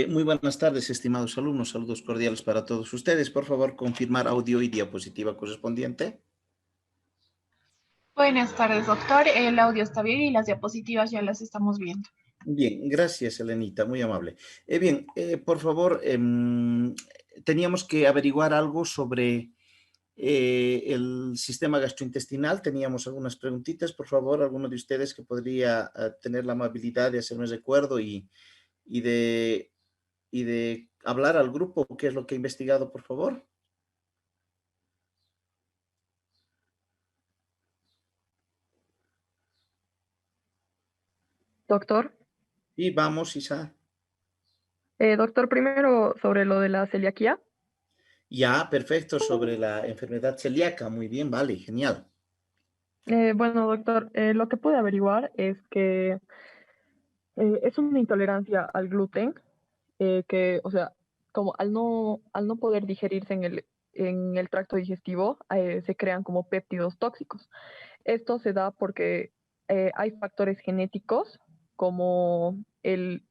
Muy buenas tardes, estimados alumnos. Saludos cordiales para todos ustedes. Por favor, confirmar audio y diapositiva correspondiente. Buenas tardes, doctor. El audio está bien y las diapositivas ya las estamos viendo. Bien, gracias, Elenita, muy amable. Bien, por favor, teníamos que averiguar algo sobre el sistema gastrointestinal. Teníamos algunas preguntitas. Por favor, alguno de ustedes que podría tener la amabilidad de hacerme recuerdo y de, y de hablar al grupo qué es lo que ha investigado, por favor. Doctor, Y vamos, Isa. doctor, primero sobre lo de la celiaquía. Ya, perfecto, sobre la enfermedad celíaca. Muy bien, vale, genial. Bueno, doctor, lo que pude averiguar es que es una intolerancia al gluten, que, o sea, como al no poder digerirse en el tracto digestivo, se crean como péptidos tóxicos. Esto se da porque hay factores genéticos como el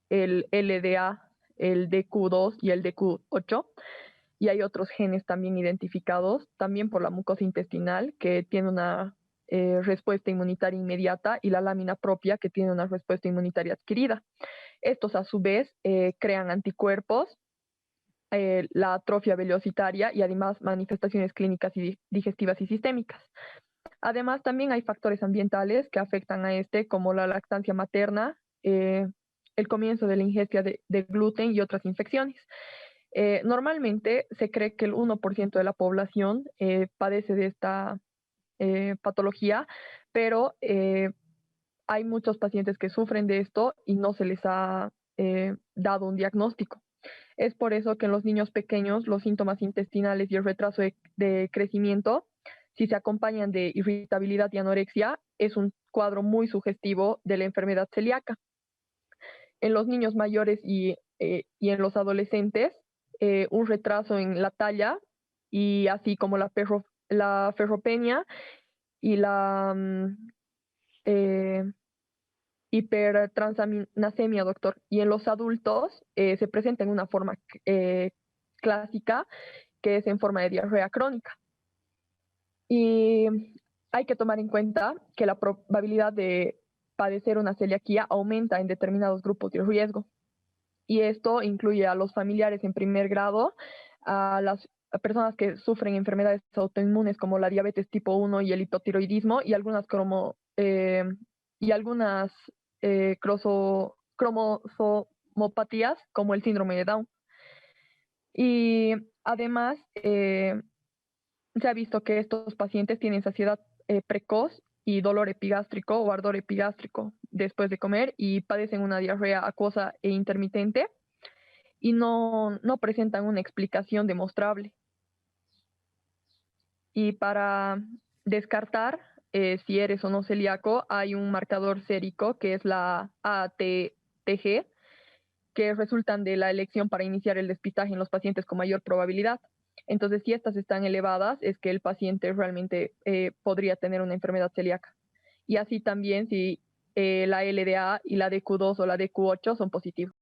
LDA, el DQ2 y el DQ8, y hay otros genes también identificados, también por la mucosa intestinal, que tiene una respuesta inmunitaria inmediata, y la lámina propia, que tiene una respuesta inmunitaria adquirida. Estos, a su vez, crean anticuerpos, la atrofia velocitaria y además manifestaciones clínicas y digestivas y sistémicas. Además, también hay factores ambientales que afectan a este, como la lactancia materna, el comienzo de la ingesta de gluten y otras infecciones. Normalmente se cree que el 1% de la población padece de esta patología, pero hay muchos pacientes que sufren de esto y no se les ha dado un diagnóstico. Es por eso que en los niños pequeños los síntomas intestinales y el retraso de crecimiento, si se acompañan de irritabilidad y anorexia, es un cuadro muy sugestivo de la enfermedad celíaca. En los niños mayores y en los adolescentes, un retraso en la talla, y así como la ferropenia y la eh, hipertransaminasemia, doctor. Y en los adultos se presenta en una forma clásica, que es en forma de diarrea crónica. Y hay que tomar en cuenta que la probabilidad de padecer una celiaquía aumenta en determinados grupos de riesgo. Y esto incluye a los familiares en primer grado, a las personas que sufren enfermedades autoinmunes como la diabetes tipo 1 y el hipotiroidismo, y algunas cromosomopatías como el síndrome de Down. Y además, se ha visto que estos pacientes tienen saciedad precoz y dolor epigástrico o ardor epigástrico después de comer, y padecen una diarrea acuosa e intermitente, y no presentan una explicación demostrable. Y para descartar si eres o no celíaco, hay un marcador sérico que es la ATTG, que resultan de la elección para iniciar el despistaje en los pacientes con mayor probabilidad. Entonces, si estas están elevadas, es que el paciente realmente podría tener una enfermedad celíaca. Y así también si la LDA y la DQ2 o la DQ8 son positivos.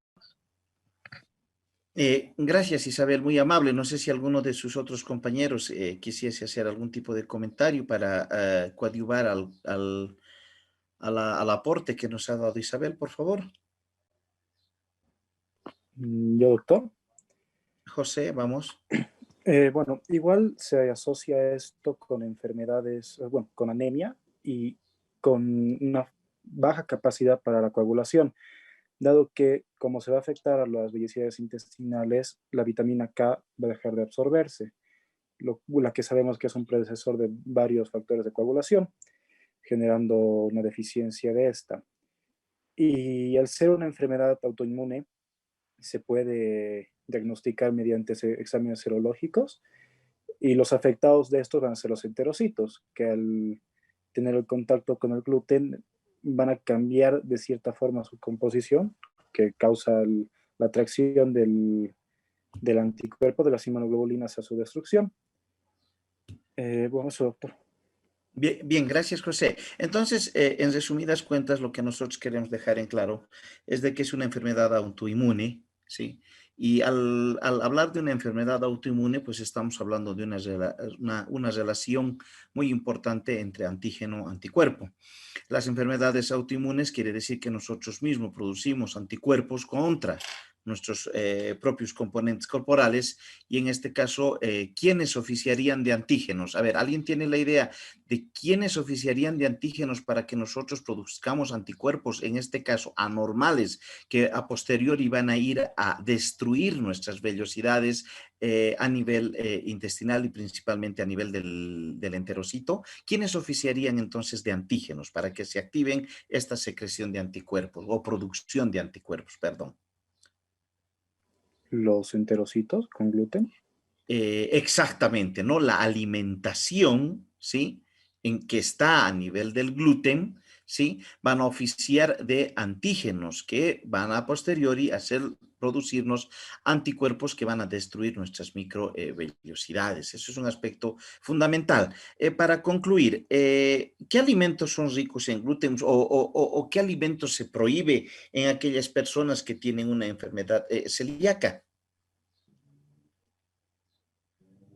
Gracias, Isabel, muy amable. No sé si alguno de sus otros compañeros quisiese hacer algún tipo de comentario para coadyuvar al aporte que nos ha dado Isabel, por favor. Yo, doctor. José, vamos. Bueno, igual se asocia esto con enfermedades, bueno, con anemia y con una baja capacidad para la coagulación, dado que como se va a afectar a las vellosidades intestinales, la vitamina K va a dejar de absorberse, la que sabemos que es un predecesor de varios factores de coagulación, generando una deficiencia de esta. Y al ser una enfermedad autoinmune, se puede diagnosticar mediante exámenes serológicos, y los afectados de estos van a ser los enterocitos, que al tener el contacto con el gluten van a cambiar de cierta forma su composición, que causa la atracción del anticuerpo de las inmunoglobulinas a su destrucción. Bueno, eso, doctor. Bien, bien, gracias, José. Entonces, en resumidas cuentas, lo que nosotros queremos dejar en claro es de que es una enfermedad autoinmune, ¿sí? Y al hablar de una enfermedad autoinmune, pues estamos hablando de una relación muy importante entre antígeno-anticuerpo. Las enfermedades autoinmunes quiere decir que nosotros mismos producimos anticuerpos contra nuestros propios componentes corporales y en este caso, ¿quiénes oficiarían de antígenos? A ver, ¿alguien tiene la idea de quiénes oficiarían de antígenos para que nosotros produzcamos anticuerpos, en este caso anormales, que a posteriori van a ir a destruir nuestras vellosidades a nivel intestinal y principalmente a nivel del enterocito? ¿Quiénes oficiarían entonces de antígenos para que se activen esta secreción de anticuerpos o producción de anticuerpos, perdón? Los enterocitos con gluten. Exactamente, ¿no? La alimentación, ¿sí? En que está a nivel del gluten, ¿sí? Van a oficiar de antígenos que van a posteriori hacer producirnos anticuerpos que van a destruir nuestras microvellosidades. Eso es un aspecto fundamental. Para concluir, ¿qué alimentos son ricos en gluten o qué alimentos se prohíbe en aquellas personas que tienen una enfermedad celíaca?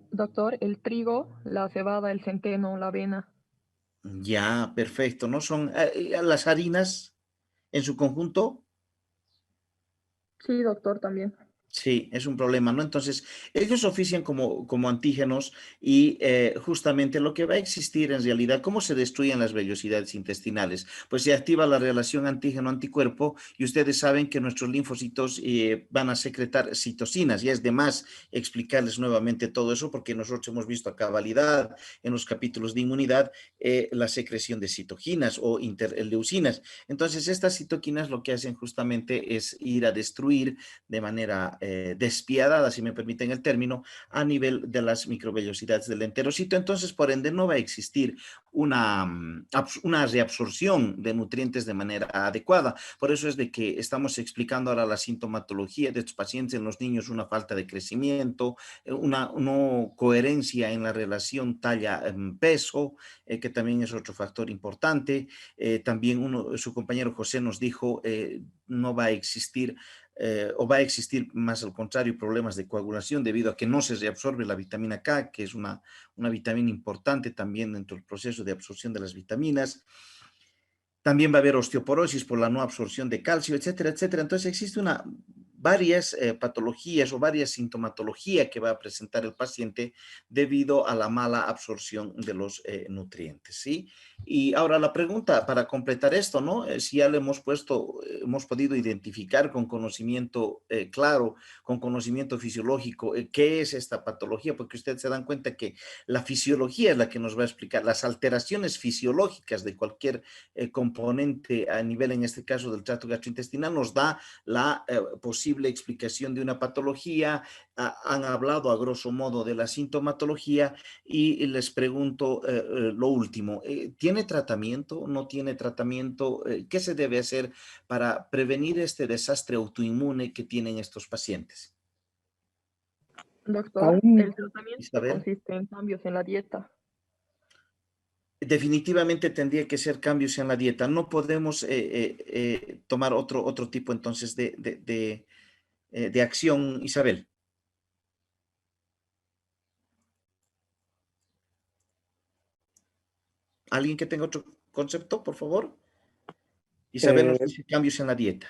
Doctor, el trigo, la cebada, el centeno, la avena. Ya, perfecto. ¿No son las harinas en su conjunto? Sí, doctor, también. Sí, es un problema, ¿no? Entonces, ellos ofician como antígenos y justamente lo que va a existir en realidad, ¿cómo se destruyen las vellosidades intestinales? Pues se activa la relación antígeno-anticuerpo y ustedes saben que nuestros linfocitos van a secretar citocinas. Ya es de más explicarles nuevamente todo eso porque nosotros hemos visto a cabalidad en los capítulos de inmunidad la secreción de citoquinas o interleucinas. Entonces, estas citoquinas lo que hacen justamente es ir a destruir de manera despiadada, si me permiten el término, a nivel de las microvellosidades del enterocito. Entonces, por ende, no va a existir una reabsorción de nutrientes de manera adecuada. Por eso es de que estamos explicando ahora la sintomatología de estos pacientes en los niños, una falta de crecimiento, una no coherencia en la relación talla-peso, que también es otro factor importante. También su compañero José nos dijo, no va a existir o va a existir más al contrario problemas de coagulación debido a que no se reabsorbe la vitamina K, que es una vitamina importante también dentro del proceso de absorción de las vitaminas. También va a haber osteoporosis por la no absorción de calcio, etcétera, etcétera. Entonces existe varias patologías o varias sintomatologías que va a presentar el paciente debido a la mala absorción de los nutrientes, ¿sí? Y ahora la pregunta para completar esto, ¿no? Si ya le hemos puesto, hemos podido identificar con conocimiento claro, con conocimiento fisiológico, qué es esta patología, porque ustedes se dan cuenta que la fisiología es la que nos va a explicar las alteraciones fisiológicas de cualquier componente a nivel, en este caso, del tracto gastrointestinal, nos da la posible explicación de una patología. Han hablado a grosso modo de la sintomatología y les pregunto lo último. ¿Tiene tratamiento? ¿No tiene tratamiento? ¿Qué se debe hacer para prevenir este desastre autoinmune que tienen estos pacientes? Doctor, Aún, el tratamiento Isabel. consiste en cambios en la dieta. Definitivamente tendría que ser cambios en la dieta. No podemos tomar otro tipo entonces de acción, Isabel. ¿Alguien que tenga otro concepto, por favor? Isabel nos eh, dice cambios en la dieta.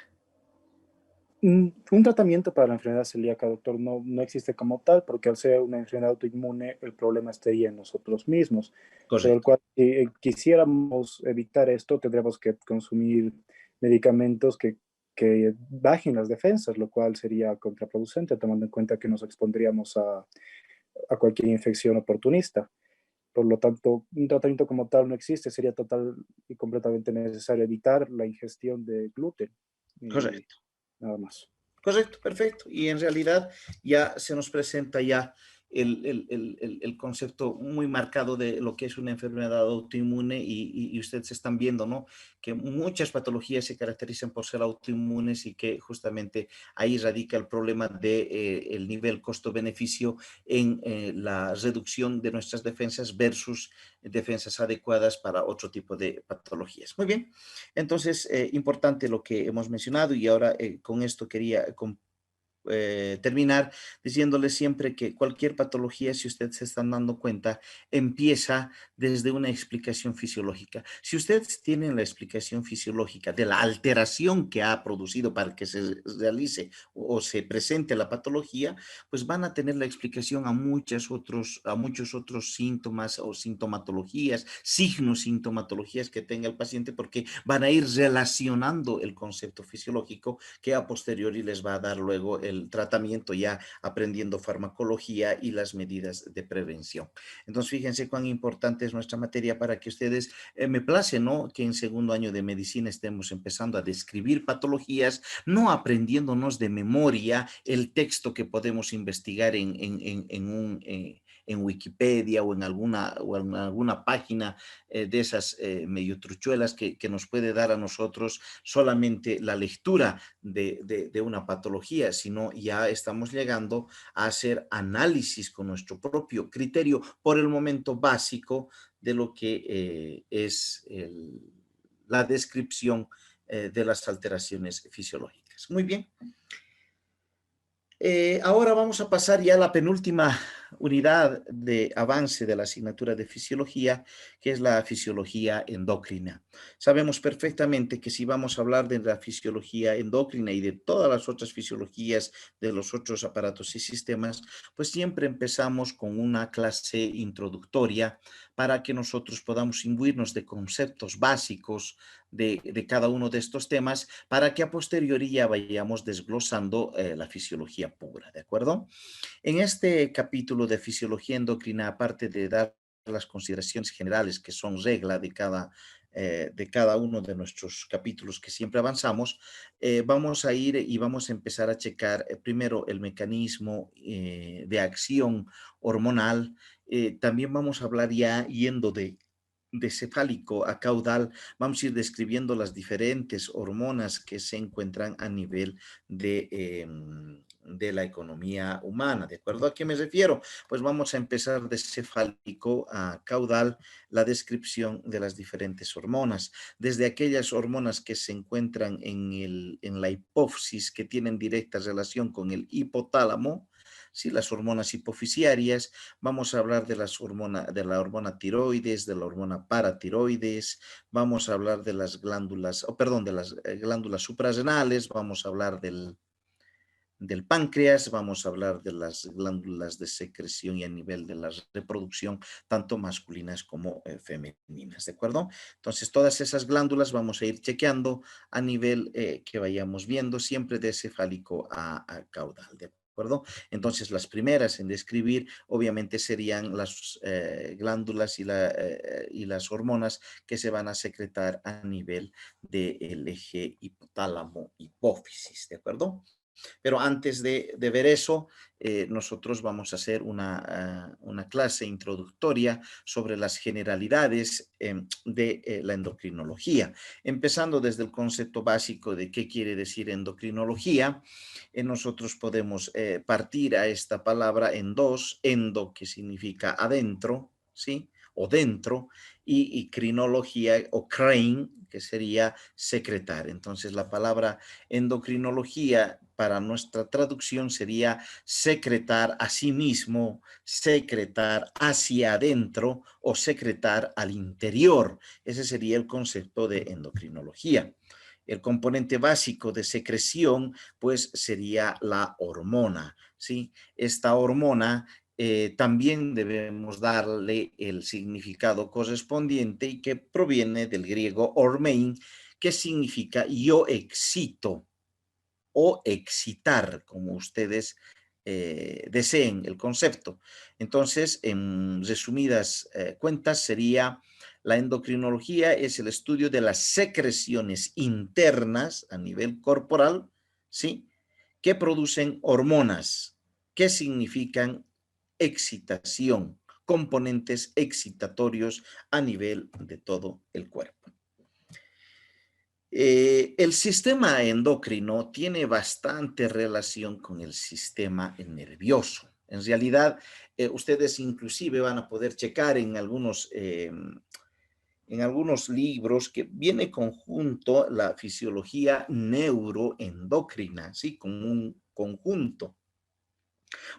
un tratamiento para la enfermedad celíaca, doctor, no existe como tal, porque al ser una enfermedad autoinmune, el problema estaría en nosotros mismos. Pero el Correcto. cual, si quisiéramos evitar esto, tendríamos que consumir medicamentos que bajen las defensas, lo cual sería contraproducente, tomando en cuenta que nos expondríamos a cualquier infección oportunista. Por lo tanto, un tratamiento como tal no existe, sería total y completamente necesario evitar la ingestión de gluten y Correcto. nada más. Correcto, perfecto. Y en realidad ya se nos presenta ya el concepto muy marcado de lo que es una enfermedad autoinmune y ustedes están viendo, ¿no? Que muchas patologías se caracterizan por ser autoinmunes y que justamente ahí radica el problema de el nivel costo-beneficio en la reducción de nuestras defensas versus defensas adecuadas para otro tipo de patologías. Muy bien, entonces importante lo que hemos mencionado y ahora con esto quería terminar diciéndole siempre que cualquier patología, si ustedes se están dando cuenta, empieza desde una explicación fisiológica. Si ustedes tienen la explicación fisiológica de la alteración que ha producido para que se realice o se presente la patología, pues van a tener la explicación a muchos otros síntomas o sintomatologías, signos, sintomatologías que tenga el paciente, porque van a ir relacionando el concepto fisiológico que a posteriori les va a dar luego el tratamiento ya aprendiendo farmacología y las medidas de prevención. Entonces, fíjense cuán importante es nuestra materia para que ustedes, me place, ¿no? Que en segundo año de medicina estemos empezando a describir patologías, no aprendiéndonos de memoria el texto que podemos investigar en Wikipedia o en alguna página de esas medio truchuelas que nos puede dar a nosotros solamente la lectura de una patología, sino ya estamos llegando a hacer análisis con nuestro propio criterio por el momento básico de lo que es la descripción de las alteraciones fisiológicas. Muy bien. Ahora vamos a pasar ya a la penúltima unidad de avance de la asignatura de fisiología, que es la fisiología endocrina. Sabemos perfectamente que si vamos a hablar de la fisiología endocrina y de todas las otras fisiologías de los otros aparatos y sistemas, pues siempre empezamos con una clase introductoria para que nosotros podamos imbuirnos de conceptos básicos de cada uno de estos temas para que a posteriori ya vayamos desglosando la fisiología pura, ¿de acuerdo? En este capítulo de fisiología endocrina, aparte de dar las consideraciones generales que son regla de cada uno de nuestros capítulos que siempre avanzamos, vamos a ir y vamos a empezar a checar primero el mecanismo de acción hormonal. También vamos a hablar ya yendo de cefálico a caudal, vamos a ir describiendo las diferentes hormonas que se encuentran a nivel de la economía humana. ¿De acuerdo a qué me refiero? Pues vamos a empezar de cefálico a caudal, la descripción de las diferentes hormonas, desde aquellas hormonas que se encuentran en la hipófisis, que tienen directa relación con el hipotálamo, sí, las hormonas hipofisiarias. Vamos a hablar de de la hormona tiroides, de la hormona paratiroides, vamos a hablar de las glándulas, perdón, de las glándulas suprarrenales, vamos a hablar del páncreas, vamos a hablar de las glándulas de secreción y a nivel de la reproducción, tanto masculinas como femeninas, ¿de acuerdo? Entonces, todas esas glándulas vamos a ir chequeando a nivel que vayamos viendo, siempre de cefálico a caudal, ¿de acuerdo? Entonces, las primeras en describir, obviamente, serían las glándulas y las hormonas que se van a secretar a nivel del eje hipotálamo-hipófisis, ¿de acuerdo? Pero antes de ver eso, nosotros vamos a hacer una clase introductoria sobre las generalidades de la endocrinología, empezando desde el concepto básico de qué quiere decir endocrinología. Nosotros podemos partir a esta palabra en dos: endo, que significa adentro, ¿sí?, o dentro, y crinología o crane, que sería secretar. Entonces, la palabra endocrinología para nuestra traducción sería secretar a sí mismo, secretar hacia adentro o secretar al interior. Ese sería el concepto de endocrinología. El componente básico de secreción, pues, sería la hormona, ¿sí? Esta hormona también debemos darle el significado correspondiente y que proviene del griego hormein, que significa yo excito o excitar, como ustedes deseen el concepto. Entonces, en resumidas cuentas, sería: la endocrinología es el estudio de las secreciones internas a nivel corporal, ¿sí?, que producen hormonas, que significan excitación, componentes excitatorios a nivel de todo el cuerpo. El sistema endocrino tiene bastante relación con el sistema nervioso. En realidad, ustedes inclusive van a poder checar en algunos libros que viene conjunto la fisiología neuroendocrina, ¿sí? Como un conjunto,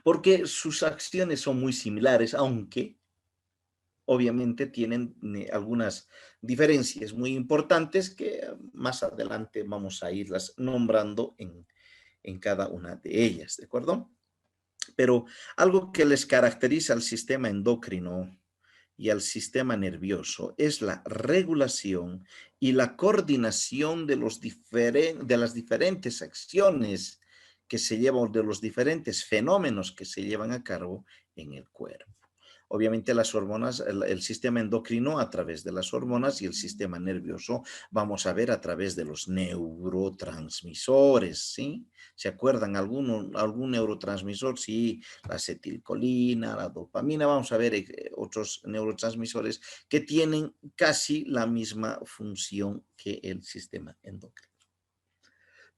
porque sus acciones son muy similares, aunque obviamente tienen algunas diferencias muy importantes que más adelante vamos a irlas nombrando en cada una de ellas, ¿de acuerdo? Pero algo que les caracteriza al sistema endocrino y al sistema nervioso es la regulación y la coordinación de las diferentes acciones que se llevan, de los diferentes fenómenos que se llevan a cabo en el cuerpo. Obviamente las hormonas, el sistema endocrino a través de las hormonas y el sistema nervioso vamos a ver a través de los neurotransmisores, ¿sí? ¿Se acuerdan algún neurotransmisor? Sí, la acetilcolina, la dopamina, vamos a ver otros neurotransmisores que tienen casi la misma función que el sistema endocrino.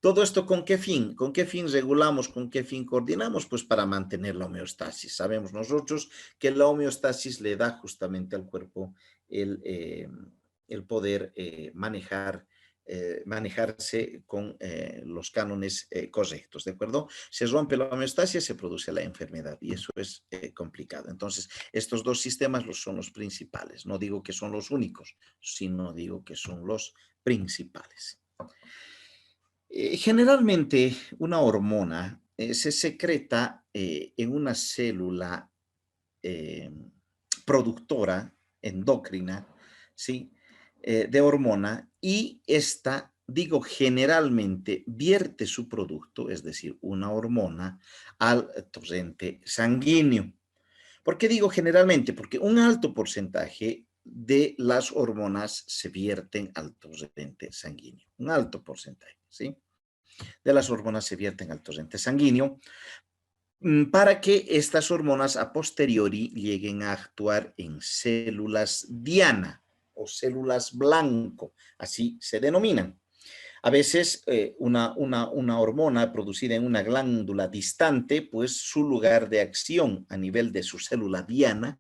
¿Todo esto con qué fin? ¿Con qué fin regulamos? ¿Con qué fin coordinamos? Pues para mantener la homeostasis. Sabemos nosotros que la homeostasis le da justamente al cuerpo el poder manejarse con los cánones correctos, ¿de acuerdo? Se rompe la homeostasis, se produce la enfermedad y eso es complicado. Entonces, estos dos sistemas son los principales. No digo que son los únicos, sino digo que son los principales. Generalmente una hormona se secreta en una célula productora endocrina, ¿sí? De hormona y esta, digo generalmente, vierte su producto, es decir, una hormona, al torrente sanguíneo. ¿Por qué digo generalmente? Porque un alto porcentaje de las hormonas se vierten al torrente sanguíneo, un alto porcentaje, ¿sí? De las hormonas se vierten al torrente sanguíneo para que estas hormonas a posteriori lleguen a actuar en células diana o células blanco, así se denominan. A veces una hormona producida en una glándula distante, pues su lugar de acción a nivel de su célula diana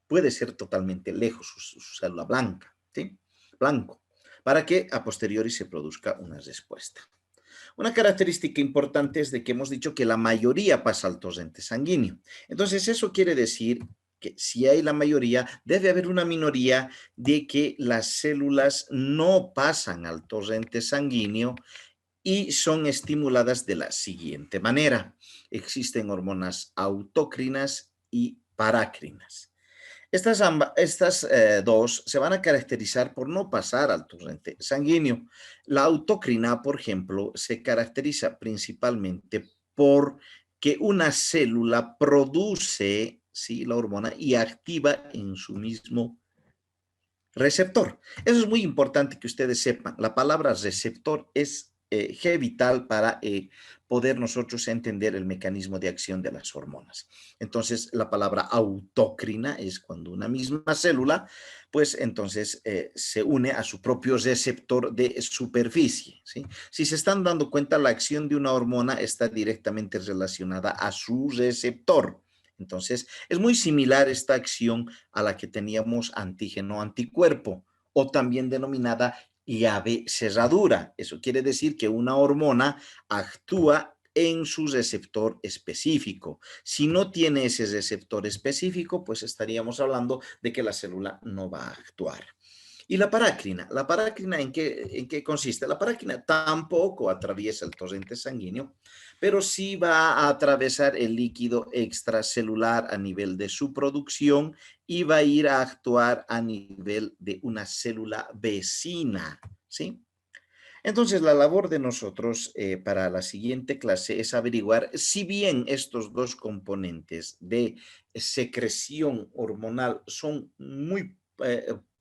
puede ser totalmente lejos, su célula blanca, ¿sí? Blanco, para que a posteriori se produzca una respuesta. Una característica importante es de que hemos dicho que la mayoría pasa al torrente sanguíneo. Entonces, eso quiere decir que si hay la mayoría, debe haber una minoría de que las células no pasan al torrente sanguíneo y son estimuladas de la siguiente manera. Existen hormonas autócrinas y parácrinas. Estas dos se van a caracterizar por no pasar al torrente sanguíneo. La autocrina, por ejemplo, se caracteriza principalmente por que una célula produce, ¿sí?, la hormona y activa en su mismo receptor. Eso es muy importante que ustedes sepan. La palabra receptor es vital para poder nosotros entender el mecanismo de acción de las hormonas. Entonces, la palabra autócrina es cuando una misma célula, pues entonces se une a su propio receptor de superficie, ¿sí? Si se están dando cuenta, la acción de una hormona está directamente relacionada a su receptor. Entonces, es muy similar esta acción a la que teníamos antígeno-anticuerpo, o también denominada llave cerradura. Eso quiere decir que una hormona actúa en su receptor específico. Si no tiene ese receptor específico, pues estaríamos hablando de que la célula no va a actuar. ¿Y la parácrina? ¿La parácrina en qué consiste? La parácrina tampoco atraviesa el torrente sanguíneo, pero sí va a atravesar el líquido extracelular a nivel de su producción y va a ir a actuar a nivel de una célula vecina, ¿sí? Entonces, la labor de nosotros para la siguiente clase es averiguar si bien estos dos componentes de secreción hormonal son muy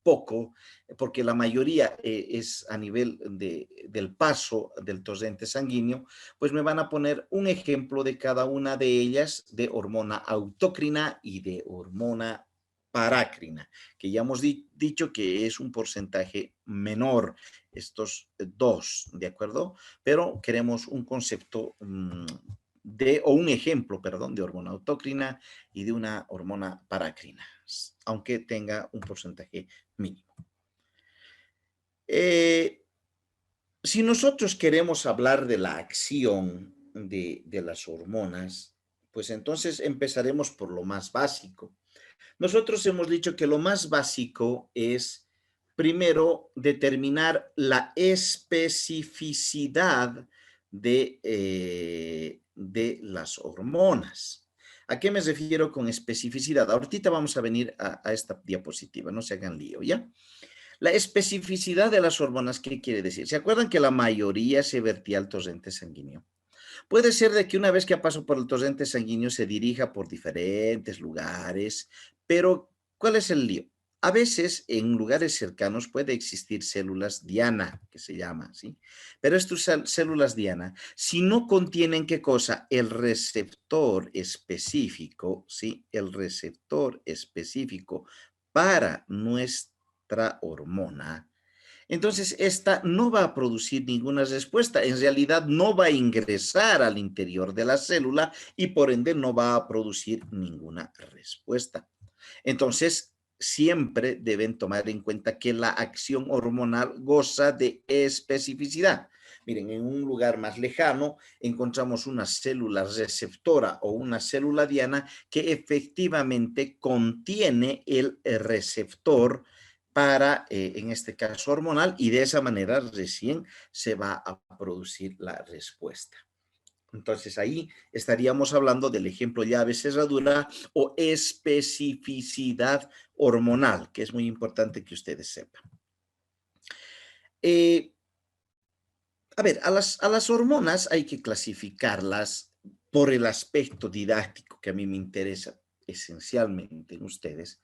poco, porque la mayoría es a nivel del paso del torrente sanguíneo, pues me van a poner un ejemplo de cada una de ellas, de hormona autócrina y de hormona parácrina, que ya hemos dicho que es un porcentaje menor, estos dos, ¿de acuerdo? Pero queremos un concepto o un ejemplo, perdón, de hormona autócrina y de una hormona parácrina, aunque tenga un porcentaje mínimo. Si nosotros queremos hablar de la acción de las hormonas, pues entonces empezaremos por lo más básico. Nosotros hemos dicho que lo más básico es, primero, determinar la especificidad de las hormonas. ¿A qué me refiero con especificidad? Ahorita vamos a venir a esta diapositiva, no se hagan lío, ¿ya? La especificidad de las hormonas, ¿qué quiere decir? ¿Se acuerdan que la mayoría se vertía al torrente sanguíneo? Puede ser de que una vez que pasó por el torrente sanguíneo se dirija por diferentes lugares, pero ¿cuál es el lío? A veces en lugares cercanos puede existir células diana, que se llama, ¿sí? Pero estas células diana, si no contienen, ¿qué cosa? El receptor específico, ¿sí? El receptor específico para nuestra hormona, entonces esta no va a producir ninguna respuesta. En realidad no va a ingresar al interior de la célula y por ende no va a producir ninguna respuesta. Entonces, siempre deben tomar en cuenta que la acción hormonal goza de especificidad. Miren, en un lugar más lejano encontramos una célula receptora o una célula diana que efectivamente contiene el receptor para, en este caso, hormonal, y de esa manera recién se va a producir la respuesta. Entonces ahí estaríamos hablando del ejemplo llave cerradura o especificidad hormonal, que es muy importante que ustedes sepan. A ver, a las hormonas hay que clasificarlas por el aspecto didáctico que a mí me interesa esencialmente en ustedes,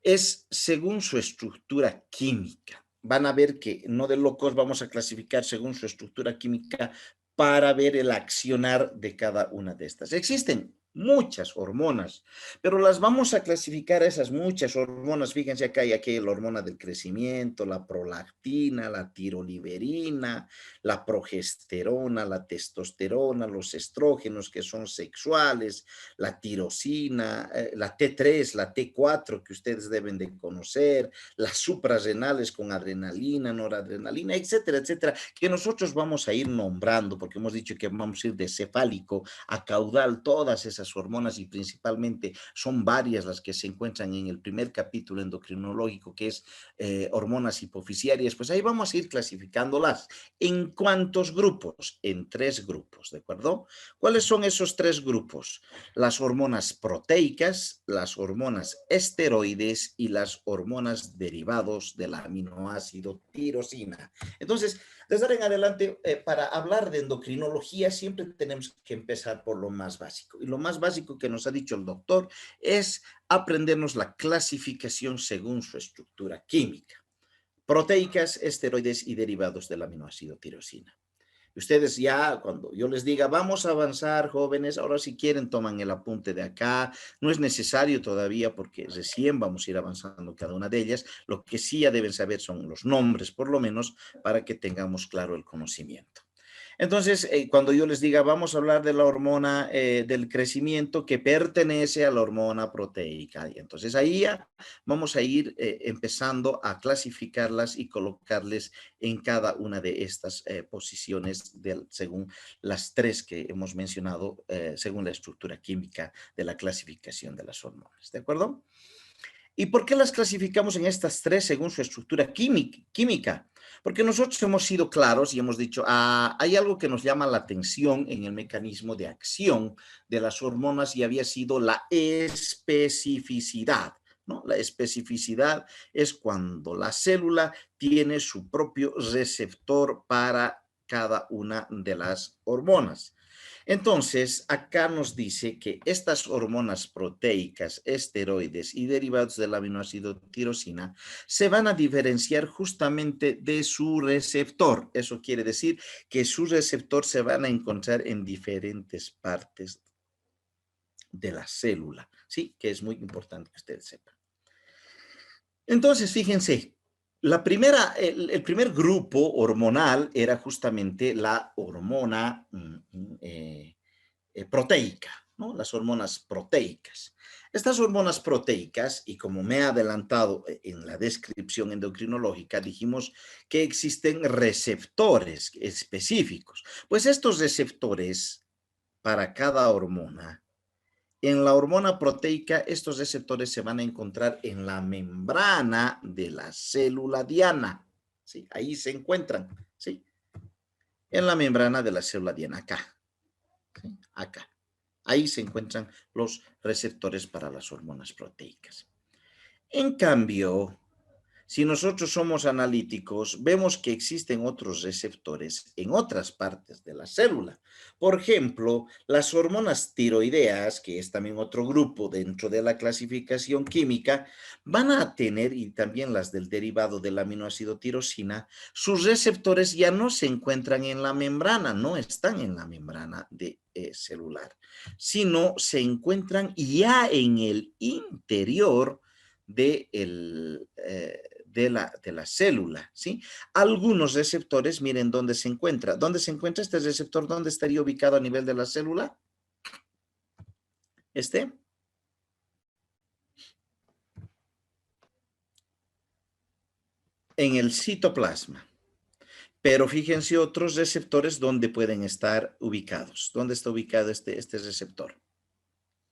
es según su estructura química. Van a ver que no de locos vamos a clasificar según su estructura química para ver el accionar de cada una de estas. Existen muchas hormonas, pero las vamos a clasificar a esas muchas hormonas. Fíjense acá hay aquí la hormona del crecimiento, la prolactina, la tiroliberina, la progesterona, la testosterona, los estrógenos que son sexuales, la tirosina, la T3, la T4 que ustedes deben de conocer, las suprarrenales con adrenalina, noradrenalina, etcétera, etcétera, que nosotros vamos a ir nombrando porque hemos dicho que vamos a ir de cefálico a caudal, todas esas hormonas y principalmente son varias las que se encuentran en el primer capítulo endocrinológico que es hormonas hipofisiarias, pues ahí vamos a ir clasificándolas. ¿En cuántos grupos? En 3 grupos, ¿de acuerdo? ¿Cuáles son esos 3 grupos? Las hormonas proteicas, las hormonas esteroides y las hormonas derivados del aminoácido tirosina. Entonces, desde ahora en adelante, para hablar de endocrinología siempre tenemos que empezar por lo más básico. Y lo más básico que nos ha dicho el doctor es aprendernos la clasificación según su estructura química. Proteicas, esteroides y derivados del aminoácido tirosina. Ustedes ya, cuando yo les diga, vamos a avanzar, jóvenes, ahora si quieren toman el apunte de acá, no es necesario todavía porque recién vamos a ir avanzando cada una de ellas, lo que sí ya deben saber son los nombres, por lo menos, para que tengamos claro el conocimiento. Entonces, cuando yo les diga, vamos a hablar de la hormona del crecimiento que pertenece a la hormona proteica. Y entonces ahí ya vamos a ir empezando a clasificarlas y colocarles en cada una de estas posiciones según las 3 que hemos mencionado, según la estructura química de la clasificación de las hormonas. ¿De acuerdo? ¿Y por qué las clasificamos en estas 3 según su estructura química? Porque nosotros hemos sido claros y hemos dicho, hay algo que nos llama la atención en el mecanismo de acción de las hormonas y había sido la especificidad, ¿no? La especificidad es cuando la célula tiene su propio receptor para cada una de las hormonas. Entonces, acá nos dice que estas hormonas proteicas, esteroides y derivados del aminoácido tirosina se van a diferenciar justamente de su receptor. Eso quiere decir que su receptor se van a encontrar en diferentes partes de la célula, ¿sí? Que es muy importante que ustedes sepan. Entonces, fíjense, el primer grupo hormonal era justamente la hormona proteica, ¿no? Las hormonas proteicas. Estas hormonas proteicas, y como me he adelantado en la descripción endocrinológica, dijimos que existen receptores específicos. Pues estos receptores para cada hormona, en la hormona proteica, estos receptores se van a encontrar en la membrana de la célula diana. ¿Sí? Ahí se encuentran, ¿sí? En la membrana de la célula diana, acá. ¿Sí? Acá. Ahí se encuentran los receptores para las hormonas proteicas. En cambio, si nosotros somos analíticos, vemos que existen otros receptores en otras partes de la célula. Por ejemplo, las hormonas tiroideas, que es también otro grupo dentro de la clasificación química, van a tener, y también las del derivado del aminoácido tirosina, sus receptores ya no se encuentran en la membrana, no están en la membrana celular, sino se encuentran ya en el interior de la célula, ¿sí? Algunos receptores, miren dónde se encuentra. ¿Dónde se encuentra este receptor? ¿Dónde estaría ubicado a nivel de la célula? En el citoplasma. Pero fíjense otros receptores donde pueden estar ubicados. ¿Dónde está ubicado este receptor?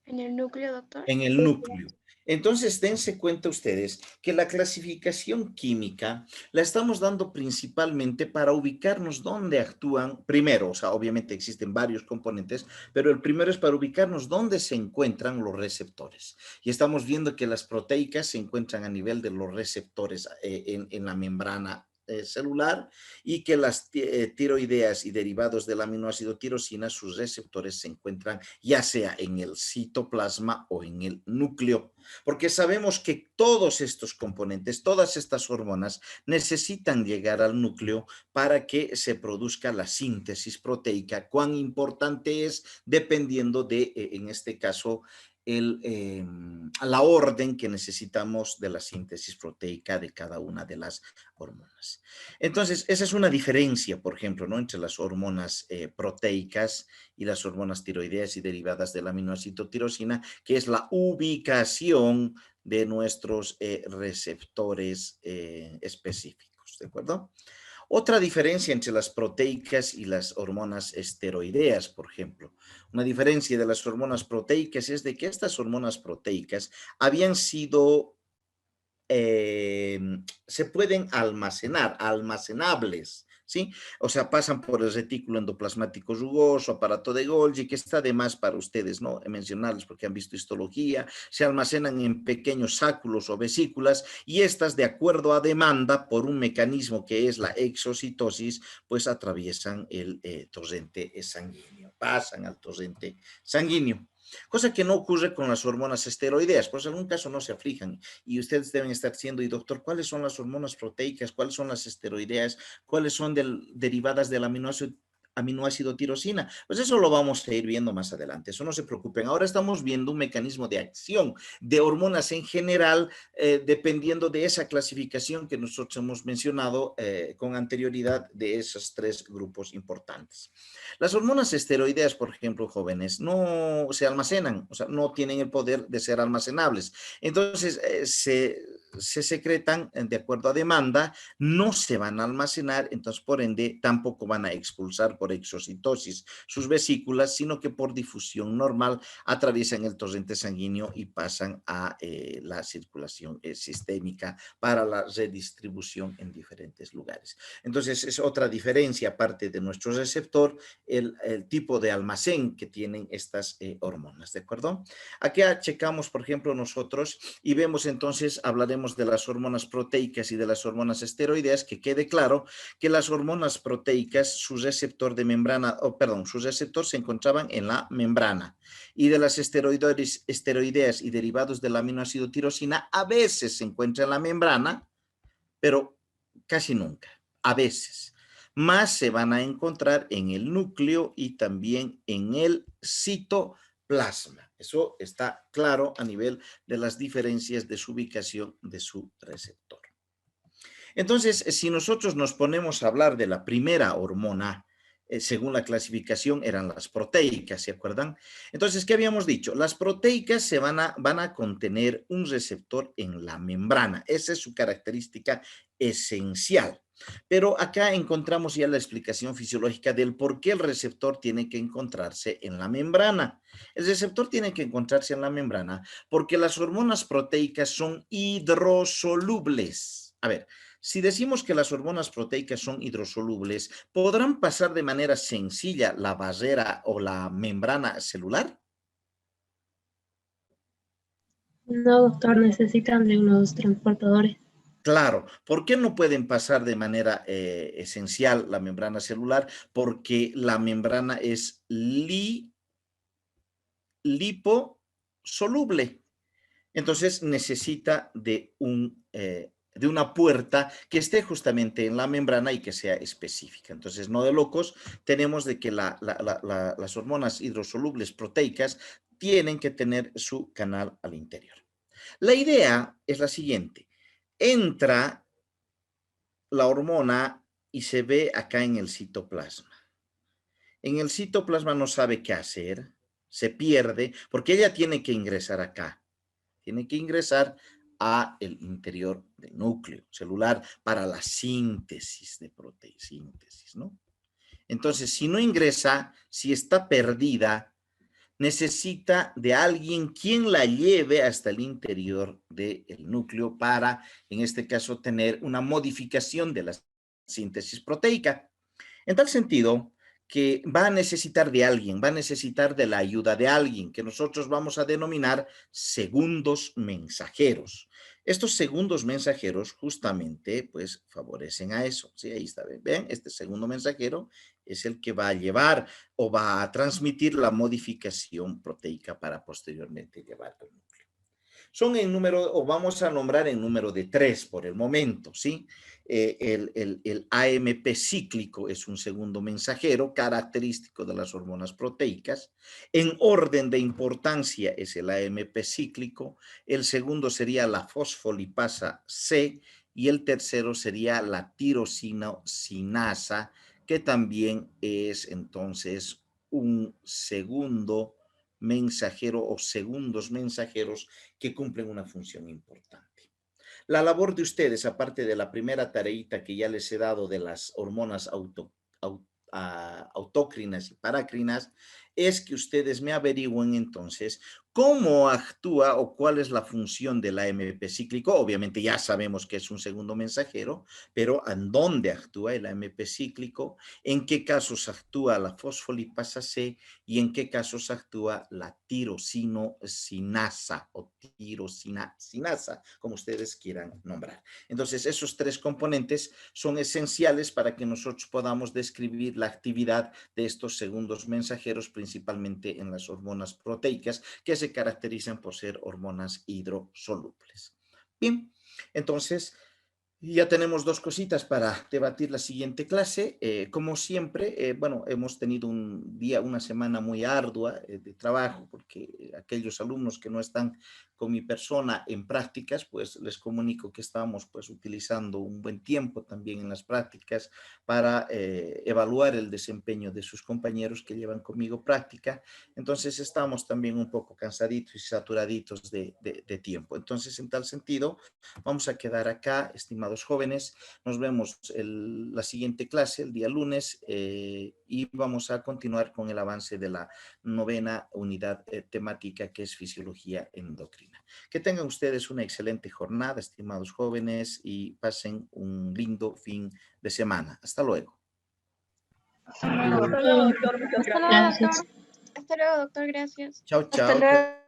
¿En el núcleo, doctor? En el núcleo. Entonces, dense cuenta ustedes que la clasificación química la estamos dando principalmente para ubicarnos dónde actúan primero. O sea, obviamente existen varios componentes, pero el primero es para ubicarnos dónde se encuentran los receptores. Y estamos viendo que las proteicas se encuentran a nivel de los receptores en la membrana celular, y que las tiroideas y derivados del aminoácido tirosina, sus receptores se encuentran ya sea en el citoplasma o en el núcleo, porque sabemos que todos estos componentes, todas estas hormonas necesitan llegar al núcleo para que se produzca la síntesis proteica. Cuán importante es dependiendo de, en este caso, la orden que necesitamos de la síntesis proteica de cada una de las hormonas. Entonces, esa es una diferencia, por ejemplo, ¿no? Entre las hormonas proteicas y las hormonas tiroideas y derivadas del aminoácido tirosina, que es la ubicación de nuestros receptores específicos, ¿de acuerdo? Otra diferencia entre las proteicas y las hormonas esteroideas, por ejemplo. Una diferencia de las hormonas proteicas es de que estas hormonas proteicas habían sido, se pueden almacenar, almacenables, ¿sí? O sea, pasan por el retículo endoplasmático rugoso, aparato de Golgi, que está de más para ustedes, ¿no? Mencionarles porque han visto histología, se almacenan en pequeños sáculos o vesículas, y estas, de acuerdo a demanda, por un mecanismo que es la exocitosis, pues atraviesan el torrente sanguíneo, pasan al torrente sanguíneo. Cosa que no ocurre con las hormonas esteroideas. Por si algún caso no se aflijan, y ustedes deben estar diciendo, y doctor, ¿cuáles son las hormonas proteicas? ¿Cuáles son las esteroideas? ¿Cuáles son derivadas del aminoácido tirosina? Pues eso lo vamos a ir viendo más adelante, eso no se preocupen. Ahora estamos viendo un mecanismo de acción de hormonas en general, dependiendo de esa clasificación que nosotros hemos mencionado con anterioridad, de esos tres grupos importantes. Las hormonas esteroideas, por ejemplo, jóvenes, no se almacenan, o sea, no tienen el poder de ser almacenables. Entonces, se secretan de acuerdo a demanda, no se van a almacenar, entonces por ende tampoco van a expulsar por exocitosis sus vesículas, sino que por difusión normal atraviesan el torrente sanguíneo y pasan a la circulación sistémica para la redistribución en diferentes lugares. Entonces es otra diferencia, aparte de nuestro receptor, el tipo de almacén que tienen estas hormonas, ¿de acuerdo? Aquí checamos, por ejemplo, nosotros, y vemos entonces, hablaremos de las hormonas proteicas y de las hormonas esteroideas. Que quede claro que las hormonas proteicas, su receptor de membrana, perdón, sus receptores se encontraban en la membrana. Y de las esteroideas y derivados del aminoácido tirosina, a veces se encuentra en la membrana, pero casi nunca, a veces. Más se van a encontrar en el núcleo y también en el citoplasma. Eso está claro a nivel de las diferencias de su ubicación de su receptor. Entonces, si nosotros nos ponemos a hablar de la primera hormona, según la clasificación eran las proteicas, ¿se acuerdan? Entonces, ¿qué habíamos dicho? Las proteicas se van a contener un receptor en la membrana. Esa es su característica esencial. Pero acá encontramos ya la explicación fisiológica del por qué el receptor tiene que encontrarse en la membrana. El receptor tiene que encontrarse en la membrana porque las hormonas proteicas son hidrosolubles. A ver, si decimos que las hormonas proteicas son hidrosolubles, ¿podrán pasar de manera sencilla la barrera o la membrana celular? No, doctor, necesitan de unos transportadores. Claro, ¿por qué no pueden pasar de manera esencial la membrana celular? Porque la membrana es liposoluble. Entonces necesita de una puerta que esté justamente en la membrana y que sea específica. Entonces, no de locos, tenemos de que las hormonas hidrosolubles proteicas tienen que tener su canal al interior. La idea es la siguiente. Entra la hormona y se ve acá en el citoplasma. En el citoplasma no sabe qué hacer, se pierde, porque ella tiene que ingresar acá. Tiene que ingresar a el interior del núcleo celular para la síntesis de proteínas, ¿no? Entonces, si no ingresa, si está perdida, necesita de alguien quien la lleve hasta el interior del núcleo para, en este caso, tener una modificación de la síntesis proteica. En tal sentido, que va a necesitar de alguien, va a necesitar de la ayuda de alguien, que nosotros vamos a denominar segundos mensajeros. Estos segundos mensajeros justamente, pues, favorecen a eso. Sí, ahí está, ¿ven? Este segundo mensajero es el que va a llevar o va a transmitir la modificación proteica para posteriormente llevar al núcleo. Son en número, o vamos a nombrar en número de 3 por el momento, ¿sí? El AMP cíclico es un segundo mensajero característico de las hormonas proteicas. En orden de importancia es el AMP cíclico, el segundo sería la fosfolipasa C y el tercero sería la tirosinosinasa, que también es entonces un segundo mensajero o segundos mensajeros que cumplen una función importante. La labor de ustedes, aparte de la primera tareita que ya les he dado de las hormonas autócrinas y parácrinas, es que ustedes me averigüen entonces cómo actúa o cuál es la función del AMP cíclico. Obviamente ya sabemos que es un segundo mensajero, pero ¿en dónde actúa el AMP cíclico? ¿En qué casos actúa la fosfolipasa C? ¿Y en qué casos actúa la tirosinosinasa o tirosinasinasa, como ustedes quieran nombrar? Entonces, esos tres componentes son esenciales para que nosotros podamos describir la actividad de estos segundos mensajeros, principalmente en las hormonas proteicas, que se caracterizan por ser hormonas hidrosolubles. Bien, entonces ya tenemos dos cositas para debatir la siguiente clase. Como siempre, bueno, hemos tenido una semana muy ardua de trabajo, porque aquellos alumnos que no están con mi persona en prácticas, pues les comunico que estamos pues utilizando un buen tiempo también en las prácticas para evaluar el desempeño de sus compañeros que llevan conmigo práctica. Entonces estamos también un poco cansaditos y saturaditos de tiempo. Entonces, en tal sentido, vamos a quedar acá, estimados jóvenes. Nos vemos la siguiente clase, el día lunes, y vamos a continuar con el avance de la 9ª unidad temática, que es fisiología endocrina. Que tengan ustedes una excelente jornada, estimados jóvenes, y pasen un lindo fin de semana. Hasta luego. Hasta luego, doctor. Gracias. Hasta luego, doctor. Gracias. Chao, chao. Hasta luego.